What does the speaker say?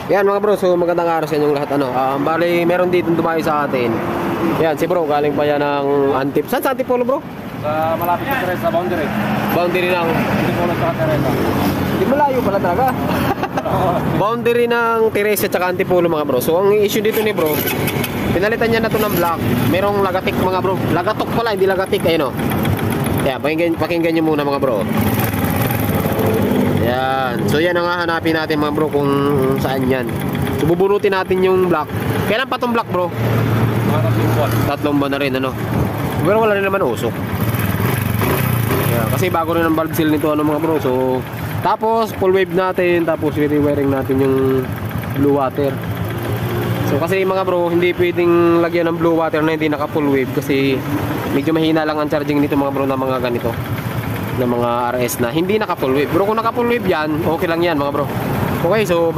Yan mga bro, so magandang araw sa inyong lahat. Bali, meron dito dumayo sa atin. Yan, si bro, galing pa yan ng Antip. Saan sa Antipolo bro? Sa malapit sa Teresa, boundary. Boundary ng... Antipolo sa Teresa. Hindi malayo pala talaga. Boundary ng Teresa at Antipolo mga bro. So ang issue dito ni bro, pinalitan niya na to ng black. Merong lagatik mga bro. Lagatok pala, hindi lagatik. Ayun o. Kaya pakinggan nyo muna mga bro. Yan. So yan ang hahanapin natin mga bro kung saan yan. So bubunutin natin yung black. Kailan pa tong black bro? Tatlong buwan na rin ano. Pero wala rin naman usok. Yan. Kasi bago rin ang valve seal nito ano mga bro. So tapos full wave natin. Tapos re-wiring natin yung blue water. So kasi mga bro, hindi pwedeng lagyan ng blue water na hindi naka full wave. Kasi medyo mahina lang ang charging nito mga bro na mga ganito, ng mga RS na hindi naka full wave. Pero kung naka full wave yan, okay lang yan mga bro. Okay, so